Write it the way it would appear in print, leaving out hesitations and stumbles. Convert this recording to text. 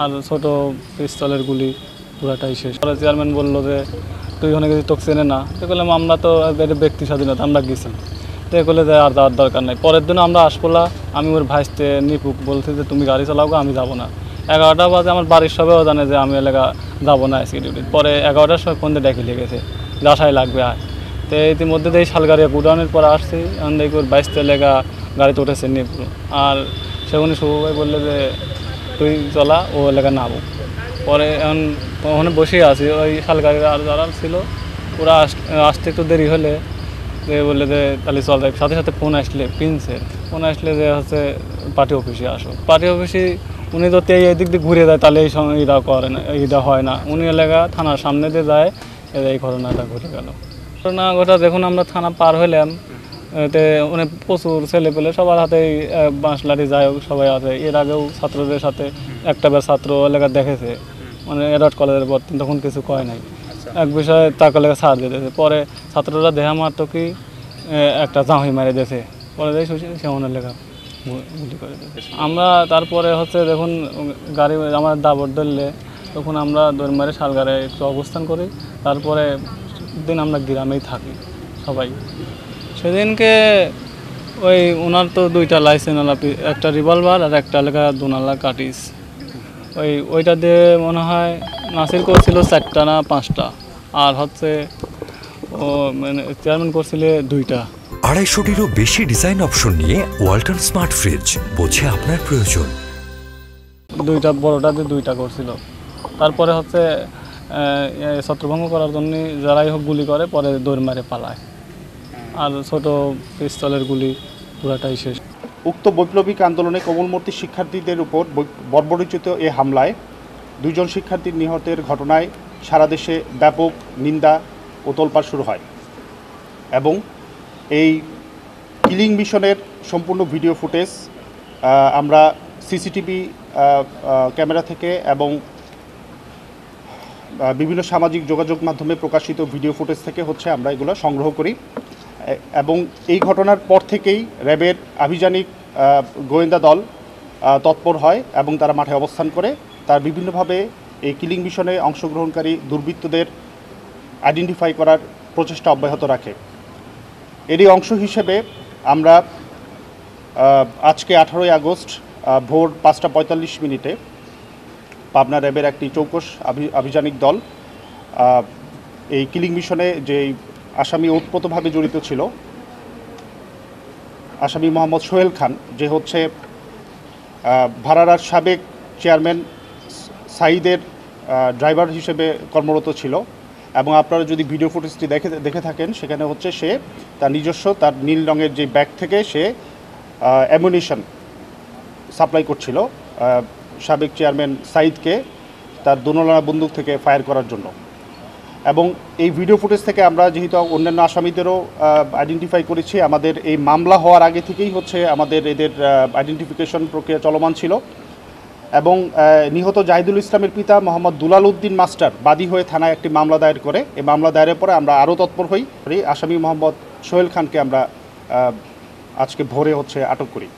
আর ছোট পিস্তলের গুলি পুরাটাই শেষ। পরে চেয়ারম্যান বললো যে তুই ওখানে কিছু তোকে চেনে না, তো বললাম আমরা তো ব্যক্তি স্বাধীনতা, আমরা গেছি। তো বলে যে আর যাওয়ার দরকার নেই। পরের দিন আমরা আসপোলা, আমি ওর ভাইসতে নিপুক বলছি যে তুমি গাড়ি চালাও, আমি যাবো না। 11টা বাজে আমার বাড়ির সবাইও জানে যে আমি এলাকা যাবো না আজকে ডিউটি। পরে 11টার সময় ফোন দিয়ে ডেকে লেগেছে যে আশায় লাগবে আয়। তো ইতিমধ্যে এই শালগাড়ি গুডাউনের পরে আসছি, এখন দেখি ওর বাইসতে লেগা গাড়িতে উঠেছে নিপুর। আর সেখানে শুভ ভাই বললে যে তুই চলা, ও এলাকা নামো। পরে এখন ওখানে বসেই আছি, ওই শালগাড়ির আর যারা ছিল ওরা আসতে একটু দেরি হলে যে বললে যে তাহলে চল যাই। সাথে সাথে ফোন আসলে প্রিন্সের ফোন আসলে যে হচ্ছে পার্টি অফিসে আসো। পার্টি অফিসে উনি তো এই দিক দিয়ে ঘুরে যায়, তাহলে এই সময় এটা করে না, এইটা হয় না। উনি এলাকা থানার সামনে দিয়ে যায়, এই ঘটনাটা ঘটে গেল। ঘটনা ঘটা দেখুন আমরা থানা পার হইলাম, এতে উনি প্রচুর ছেলে পেলে সবার হাতেই বাঁশ লাঠি যাই হোক সবাই আছে। এর আগেও ছাত্রদের সাথে একটা বার ছাত্র এলাকা দেখেছে, মানে এডার্ট কলেজের পর, তখন কিছু কয় নাই। এক বিষয়ে তাকে লেগে ছাড় দিতেছে। পরে ছাত্ররা দেহা মারত কি একটা জাঁহি মারে দিয়েছে, পরে যাই সেমনের লেখা গুলি করে দিয়েছে। আমরা তারপরে হচ্ছে দেখুন গাড়ি আমার দাবর ধরলে তখন আমরা দৌড় মারে শালগাড়ে একটু অবস্থান করি। তারপরে দিন আমরা গ্রামেই থাকি সবাই। সেদিনকে ওই ওনার তো দুইটা লাইসেন্স, একটা রিভলভার আর একটা লেখা দুনালা কাটিস। ওইটা দিয়ে মনে হয় নাসির করছিল 4টা না 5টা, আর হচ্ছে ও মানে চেয়ারম্যান করছিল 2টা। 250-টিরও বেশি ডিজাইন অপশন নিয়ে ওয়ালটন স্মার্ট ফ্রিজ, বোঝে আপনার প্রয়োজন। 2টা বড়টা দিয়ে 2টা করছিল। তারপরে হচ্ছে ছত্রভঙ্গ করার জন্য যারাই হোক গুলি করে, পরে দৌড় মারে পালায়। আর ছোট পিস্তলের গুলি পুরাটাই শেষ। উক্ত বৈপ্লবিক আন্দোলনে কোমলমতি শিক্ষার্থীদের উপর বর্বরোচিত এ হামলায় 2 জন শিক্ষার্থীর নিহতের ঘটনায় সারা দেশে ব্যাপক নিন্দা ও তোলপাড় শুরু হয় এবং এই কিলিং মিশনের সম্পূর্ণ ভিডিও ফুটেজ আমরা সিসিটিভি ক্যামেরা থেকে এবং বিভিন্ন সামাজিক যোগাযোগ মাধ্যমে প্রকাশিত ভিডিও ফুটেজ থেকে হচ্ছে আমরা এগুলো সংগ্রহ করি। এবং এই ঘটনার পর থেকেই র্যাবের আভিযানিক গোয়েন্দা দল তৎপর হয় এবং তারা মাঠে অবস্থান করে তার বিভিন্নভাবে এই কিলিং মিশনে অংশগ্রহণকারী দুর্বৃত্তদের আইডেন্টিফাই করার প্রচেষ্টা অব্যাহত রাখে। এরই অংশ হিসেবে আমরা আজকে 18ই আগস্ট ভোর 5:45 পাবনা র্যাবের একটি চৌকস আভিযানিক দল এই কিলিং মিশনে যে আসামি ওতপ্রোতভাবে জড়িত ছিল, আসামি মোহাম্মদ সোহেল খান, যে হচ্ছে ভাড়ারার সাবেক চেয়ারম্যান সাইদের ড্রাইভার হিসেবে কর্মরত ছিল। এবং আপনারা যদি ভিডিও ফুটেজটি দেখে থাকেন, সেখানে হচ্ছে সে তার নিজস্ব তার নীল রঙের যে ব্যাগ থেকে সে অ্যামুনিশন সাপ্লাই করছিল সাবেক চেয়ারম্যান সাইদকে তার দুনলানা বন্দুক থেকে ফায়ার করার জন্য। এবং এই ভিডিও ফুটেজ থেকে আমরা যেহেতু অন্যান্য আসামিদেরও আইডেন্টিফাই করেছি, আমাদের এই মামলা হওয়ার আগে থেকেই হচ্ছে আমাদের এদের আইডেন্টিফিকেশন প্রক্রিয়া চলমান ছিল। এবং নিহত জাহিদুল ইসলামের পিতা মোহাম্মদ দুলাল উদ্দিন মাস্টার বাদী হয়ে থানায় একটি মামলা দায়ের করে। এই মামলা দায়েরের পরে আমরা আরও তৎপর হই, আসামি মোহাম্মদ সোহেল খানকে আমরা আজকে ভোরে হচ্ছে আটক করি।